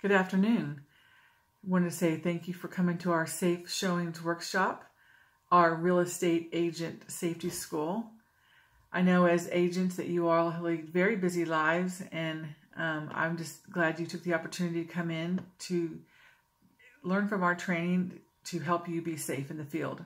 Good afternoon. I want to say thank you for coming to our Safe Showings workshop, our real estate agent safety school. I know as agents that you all lead very busy lives, and I'm just glad you took the opportunity to come in to learn from our training to help you be safe in the field.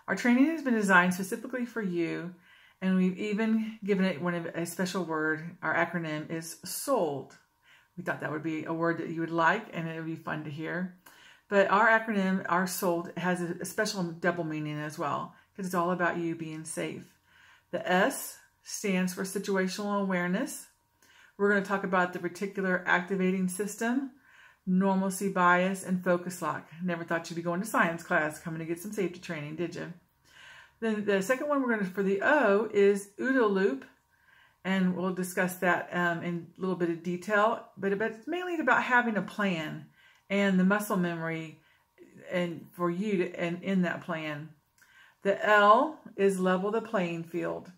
Our training has been designed specifically for you, and we've even given it a special word. Our acronym is SOLD. We thought that would be a word that you would like, and it would be fun to hear. But our acronym, our SOLD, has a special double meaning as well, because it's all about you being safe. The S stands for situational awareness. We're going to talk about the reticular activating system, normalcy bias, and focus lock. Never thought you'd be going to science class coming to get some safety training, did you? Then the second one we're going to, for the O, is OODA loop. And we'll discuss that in a little bit of detail, but it's mainly about having a plan and the muscle memory and for you to, and in that plan. The L is level the playing field.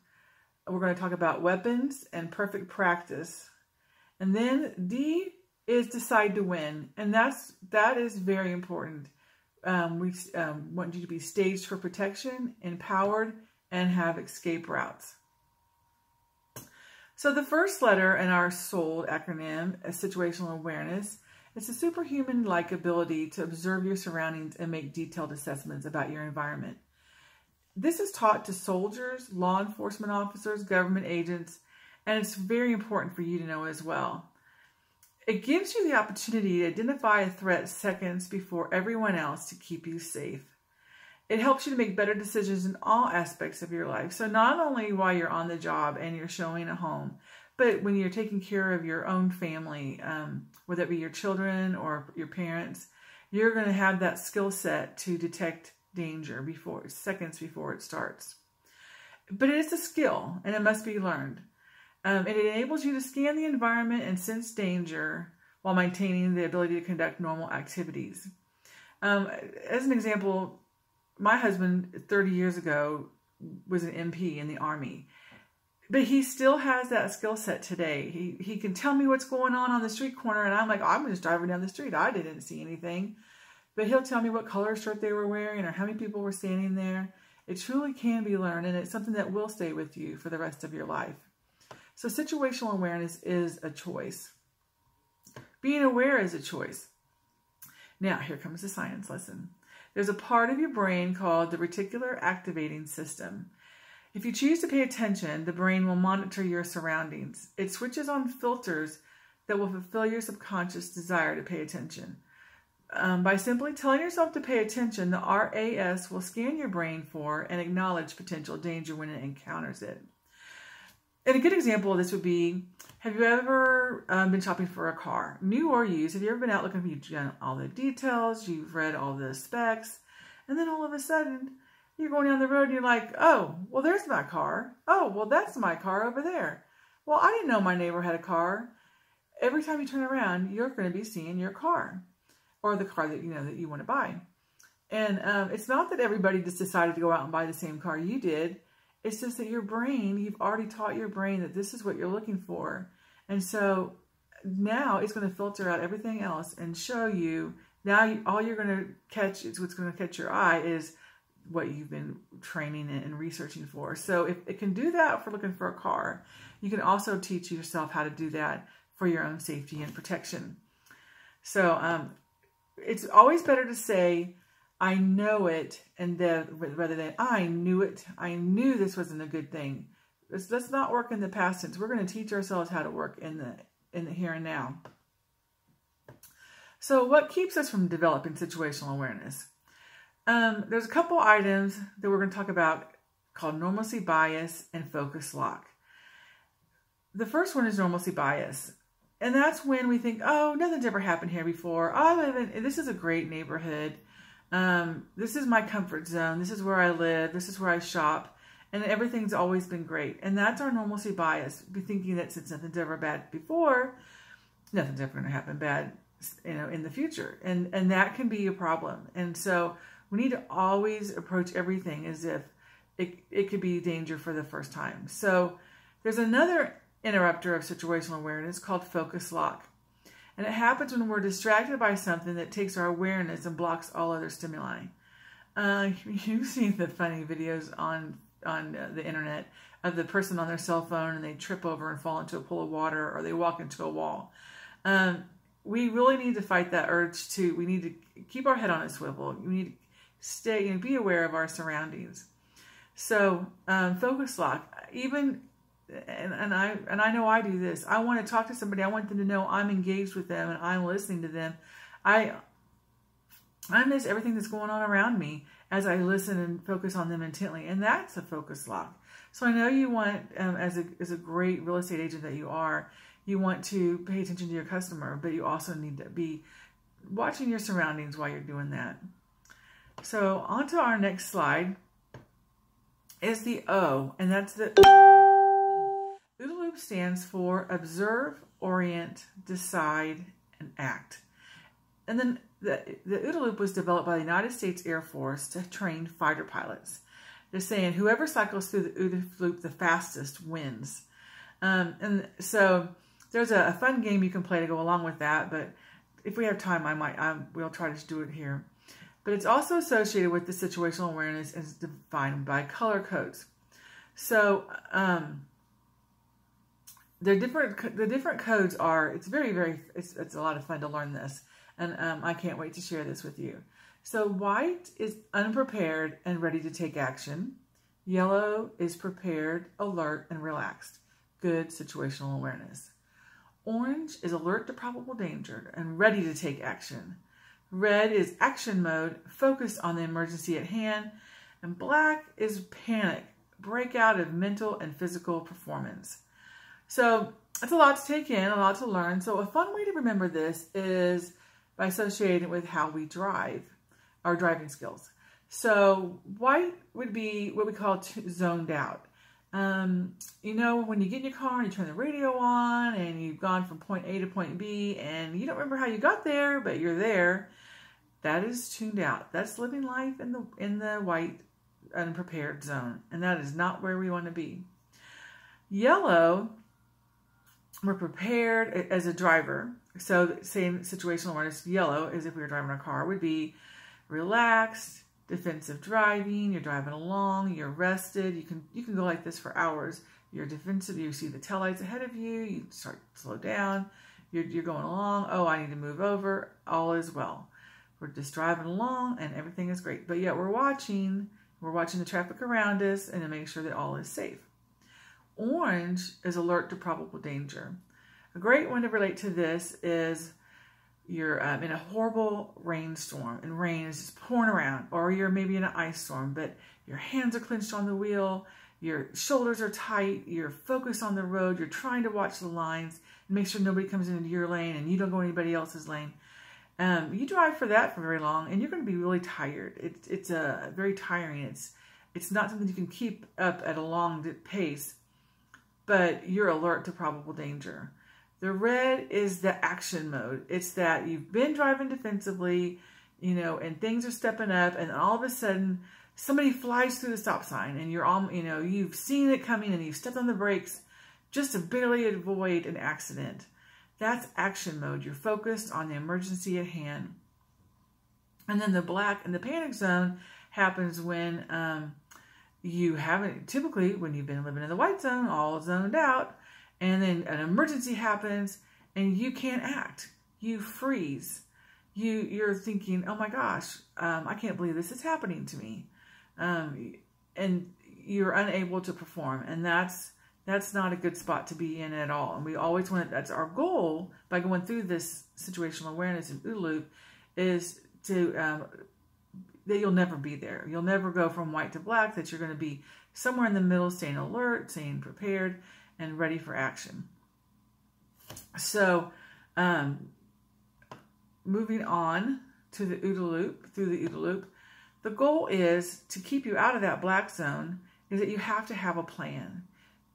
We're going to talk about weapons and perfect practice. And then D is decide to win, and that is very important. We want you to be staged for protection, empowered, and have escape routes. So the first letter in our SOLD acronym is situational awareness. It's a superhuman-like ability to observe your surroundings and make detailed assessments about your environment. This is taught to soldiers, law enforcement officers, government agents, and it's very important for you to know as well. It gives you the opportunity to identify a threat seconds before everyone else to keep you safe. It helps you to make better decisions in all aspects of your life. So not only while you're on the job and you're showing a home, but when you're taking care of your own family, whether it be your children or your parents, you're going to have that skill set to detect danger seconds before it starts. But it is a skill, and it must be learned. It enables you to scan the environment and sense danger while maintaining the ability to conduct normal activities. As an example, my husband 30 years ago was an MP in the Army, but he still has that skill set today. He can tell me what's going on the street corner, and I'm like, oh, I'm just driving down the street. I didn't see anything. But he'll tell me what color shirt they were wearing or how many people were standing there. It truly can be learned, and it's something that will stay with you for the rest of your life. So situational awareness is a choice. Being aware is a choice. Now, here comes the science lesson. There's a part of your brain called the reticular activating system. If you choose to pay attention, the brain will monitor your surroundings. It switches on filters that will fulfill your subconscious desire to pay attention. By simply telling yourself to pay attention, the RAS will scan your brain for and acknowledge potential danger when it encounters it. And a good example of this would be, have you ever been shopping for a car, new or used? Have you ever been out looking for, you've done all the details, you've read all the specs, and then all of a sudden you're going down the road and you're like, oh, well, there's my car. Oh, well, that's my car over there. Well, I didn't know my neighbor had a car. Every time you turn around, you're going to be seeing your car or the car that you want to buy. And it's not that everybody just decided to go out and buy the same car you did. It's just that your brain, you've already taught your brain that this is what you're looking for. And so now it's going to filter out everything else and show you, now all you're going to catch is what's going to catch your eye is what you've been training and researching for. So if it can do that for looking for a car, you can also teach yourself how to do that for your own safety and protection. So it's always better to say, I know it, and rather than I knew it. I knew this wasn't a good thing. Let's not work in the past tense. We're going to teach ourselves how to work in the here and now. So what keeps us from developing situational awareness? There's a couple items that we're going to talk about called normalcy bias and focus lock. The first one is normalcy bias. And that's when we think, oh, nothing's ever happened here before. This is a great neighborhood. This is my comfort zone. This is where I live. This is where I shop. And everything's always been great. And that's our normalcy bias. Be thinking that since nothing's ever bad before, nothing's ever going to happen bad, in the future. And that can be a problem. And so we need to always approach everything as if it could be danger for the first time. So there's another interrupter of situational awareness called focus lock. And it happens when we're distracted by something that takes our awareness and blocks all other stimuli. You've seen the funny videos on the internet of the person on their cell phone and they trip over and fall into a pool of water, or they walk into a wall. We really need to fight that urge to, we need to keep our head on a swivel. We need to stay and be aware of our surroundings. So focus lock, even, and I know I do this. I want to talk to somebody. I want them to know I'm engaged with them and I'm listening to them. I miss everything that's going on around me as I listen and focus on them intently. And that's a focus lock. So I know you want, as a great real estate agent that you are, you want to pay attention to your customer, but you also need to be watching your surroundings while you're doing that. So on to our next slide is the O, and that's the OODA loop. Stands for observe, orient, decide, and act. And then the OODA loop was developed by the United States Air Force to train fighter pilots. They're saying whoever cycles through the OODA loop the fastest wins. And so there's a fun game you can play to go along with that, but if we have time, we'll try to do it here. But it's also associated with the situational awareness as defined by color codes. So the different codes are, it's it's a lot of fun to learn this. And I can't wait to share this with you. So white is unprepared and ready to take action. Yellow is prepared, alert, and relaxed. Good situational awareness. Orange is alert to probable danger and ready to take action. Red is action mode, focused on the emergency at hand. And black is panic, breakout of mental and physical performance. So it's a lot to take in, a lot to learn. So a fun way to remember this is by associating it with how we drive, our driving skills. So white would be what we call zoned out. You know, when you get in your car and you turn the radio on and you've gone from point A to point B and you don't remember how you got there, but you're there, that is tuned out. That's living life in the white unprepared zone. And that is not where we want to be. Yellow, we're prepared as a driver. So same situational awareness. Yellow is if we were driving a car, would be relaxed, defensive driving. You're driving along, you're rested. You can go like this for hours. You're defensive. You see the taillights ahead of you. You start to slow down. You're going along. Oh, I need to move over. All is well. We're just driving along and everything is great. But yet we're watching the traffic around us and to make sure that all is safe. Orange is alert to probable danger. A great one to relate to this is you're in a horrible rainstorm and rain is just pouring around, or you're maybe in an ice storm, but your hands are clenched on the wheel, your shoulders are tight, you're focused on the road, you're trying to watch the lines and make sure nobody comes into your lane and you don't go anybody else's lane. You drive for that for very long and you're going to be really tired. It's very tiring. It's not something you can keep up at a long pace, but you're alert to probable danger. The red is the action mode. It's that you've been driving defensively, you know, and things are stepping up, and all of a sudden somebody flies through the stop sign, and you're all, you know, you've seen it coming, and you've stepped on the brakes just to barely avoid an accident. That's action mode. You're focused on the emergency at hand. And then the black and the panic zone happens when you haven't, typically when you've been living in the white zone, all zoned out, and then an emergency happens and you can't act. You freeze. You're thinking, oh my gosh, I can't believe this is happening to me. And you're unable to perform. And that's not a good spot to be in at all. And we always want, that's our goal by going through this situational awareness and OODA loop, is to, that you'll never be there. You'll never go from white to black, that you're going to be somewhere in the middle, staying alert, staying prepared, and ready for action. So, moving on to the OODA loop, through the OODA loop, the goal is to keep you out of that black zone, is that you have to have a plan,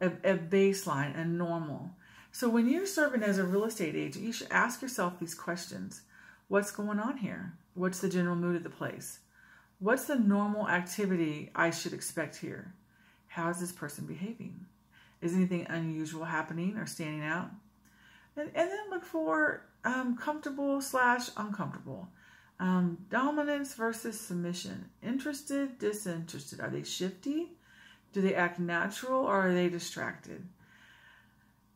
a baseline, a normal. So when you're serving as a real estate agent, you should ask yourself these questions. What's going on here? What's the general mood of the place? What's the normal activity I should expect here? How is this person behaving? Is anything unusual happening or standing out? And then look for comfortable / uncomfortable. Dominance versus submission. Interested, disinterested. Are they shifty? Do they act natural, or are they distracted?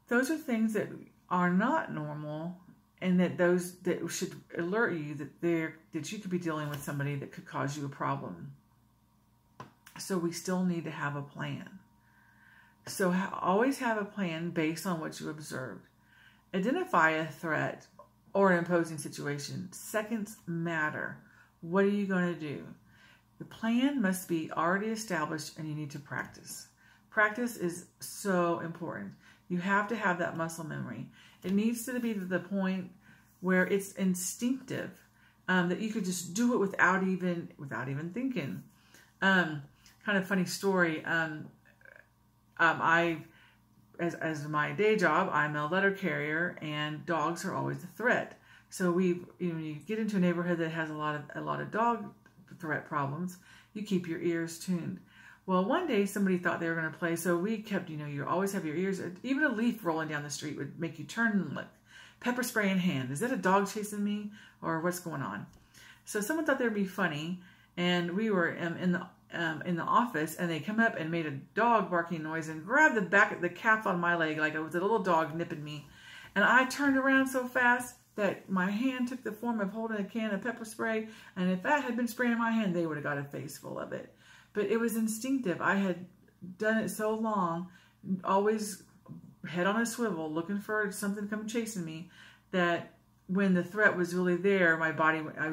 Those are things that are not normal, and that should alert you that you could be dealing with somebody that could cause you a problem. So we still need to have a plan. So always have a plan based on what you observed. Identify a threat or an imposing situation. Seconds matter. What are you going to do? The plan must be already established, and you need to practice. Practice is so important. You have to have that muscle memory. It needs to be to the point where it's instinctive, that you could just do it without even thinking. Kind of funny story. As my day job, I'm a letter carrier, and dogs are always a threat. So when you get into a neighborhood that has a lot of dog threat problems, you keep your ears tuned. Well, one day somebody thought they were going to play, so we kept, you always have your ears. Even a leaf rolling down the street would make you turn and look. Pepper spray in hand. Is that a dog chasing me, or what's going on? So someone thought they'd be funny, and we were in the office, and they come up and made a dog barking noise and grabbed the calf on my leg like it was a little dog nipping me. And I turned around so fast that my hand took the form of holding a can of pepper spray, and if that had been spraying in my hand, they would have got a face full of it. But it was instinctive. I had done it so long, always head on a swivel, looking for something to come chasing me, that when the threat was really there, I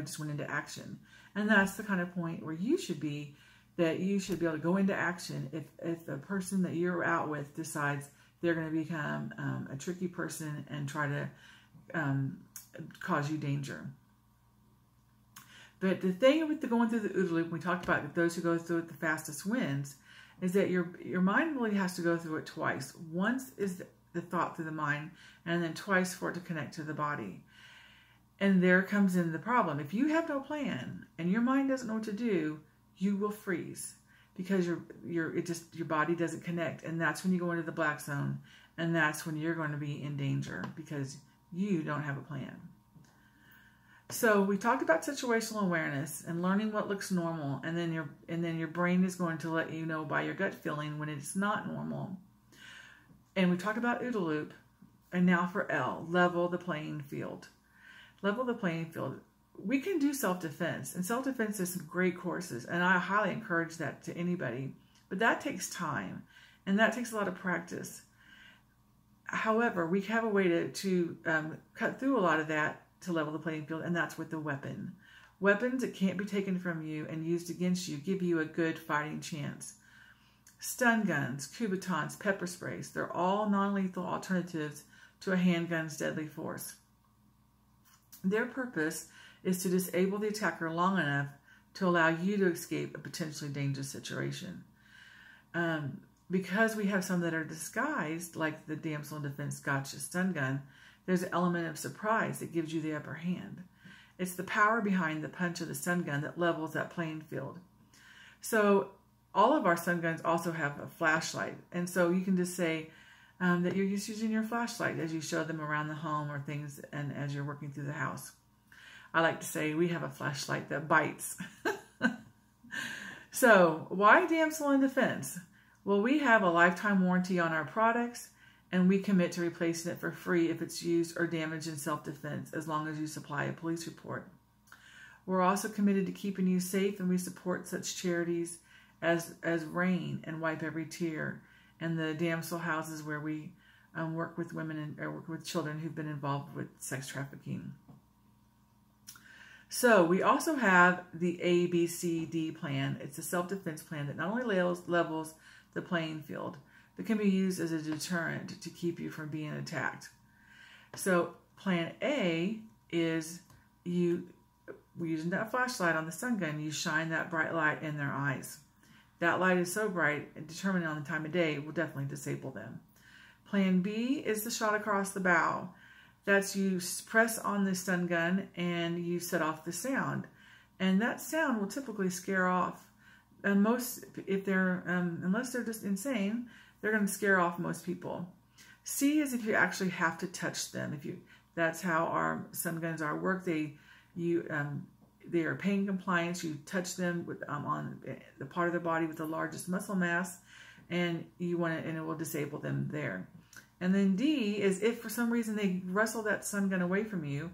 just went into action. And that's the kind of point where you should be, that you should be able to go into action if the person that you're out with decides they're going to become a tricky person and try to cause you danger. But the thing with going through the OODA loop, we talked about those who go through it the fastest wins, is that your mind really has to go through it twice. Once is the thought through the mind, and then twice for it to connect to the body. And there comes in the problem. If you have no plan and your mind doesn't know what to do, you will freeze, because your body doesn't connect, and that's when you go into the black zone, and that's when you're going to be in danger because you don't have a plan. So we talked about situational awareness and learning what looks normal, and then your brain is going to let you know by your gut feeling when it's not normal. And we talked about OODA loop, and now for L, level the playing field. Level the playing field. We can do self-defense, and self-defense is some great courses, and I highly encourage that to anybody. But that takes time, and that takes a lot of practice. However, we have a way to cut through a lot of that to level the playing field, and that's with the weapon. Weapons that can't be taken from you and used against you give you a good fighting chance. Stun guns, Kubotans, pepper sprays, they're all non-lethal alternatives to a handgun's deadly force. Their purpose is to disable the attacker long enough to allow you to escape a potentially dangerous situation. Because we have some that are disguised, like the Damsel in Defense Gotcha stun gun, there's an element of surprise that gives you the upper hand. It's the power behind the punch of the stun gun that levels that playing field. So all of our stun guns also have a flashlight. And so you can just say that you're just using your flashlight as you show them around the home or things, and as you're working through the house. I like to say we have a flashlight that bites. So why Damsel in Defense? Well, we have a lifetime warranty on our products, and we commit to replacing it for free if it's used or damaged in self-defense, as long as you supply a police report. We're also committed to keeping you safe, and we support such charities as RAIN and Wipe Every Tear, and the Damsel houses where we work with women or work with children who've been involved with sex trafficking. So we also have the ABCD plan. It's a self-defense plan that not only levels the playing field, but can be used as a deterrent to keep you from being attacked. So plan A is we're using that flashlight on the stun gun, you shine that bright light in their eyes. That light is so bright, and determining on the time of day will definitely disable them. Plan B is the shot across the bow. That's you press on the stun gun and you set off the sound. And that sound will typically scare off unless they're just insane, they're going to scare off most people. C is if you actually have to touch them. If you That's how our stun guns work. They are pain compliant. You touch them with on the part of their body with the largest muscle mass, and it will disable them there. And then D is if for some reason they wrestle that stun gun away from you,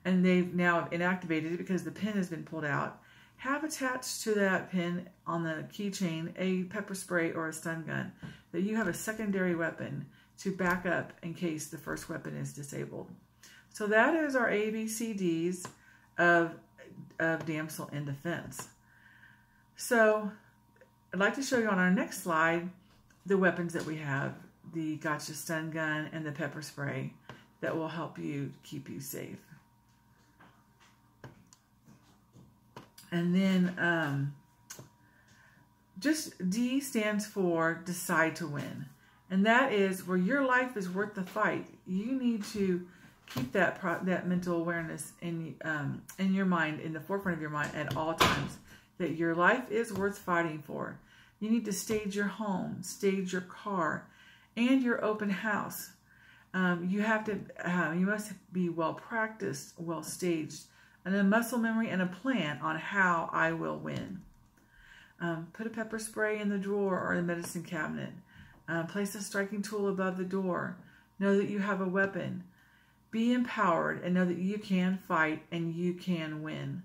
and they've now inactivated it because the pin has been pulled out. Have attached to that pin on the keychain a pepper spray or a stun gun, that you have a secondary weapon to back up in case the first weapon is disabled. So that is our ABCDs of damsel in defense. So I'd like to show you on our next slide the weapons that we have, the gotcha stun gun and the pepper spray, that will help you keep you safe. And then just D stands for decide to win. And that is where your life is worth the fight. You need to keep that mental awareness in your mind, in the forefront of your mind at all times, that your life is worth fighting for. You need to stage your home, stage your car, and your open house. You must be well practiced, well staged, and a muscle memory and a plan on how I will win. Put a pepper spray in the drawer or the medicine cabinet. Place a striking tool above the door. Know that you have a weapon. Be empowered and know that you can fight and you can win.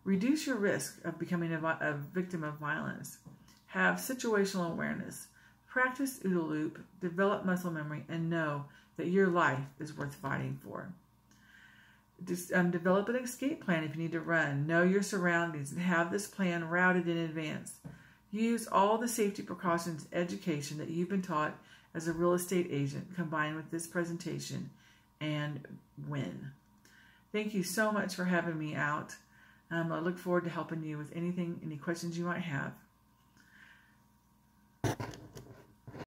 Reduce your risk of becoming a victim of violence. Have situational awareness. Practice OODA loop, develop muscle memory, and know that your life is worth fighting for. Develop an escape plan if you need to run. Know your surroundings and have this plan routed in advance. Use all the safety precautions education that you've been taught as a real estate agent combined with this presentation and win. Thank you so much for having me out. I look forward to helping you with any questions you might have.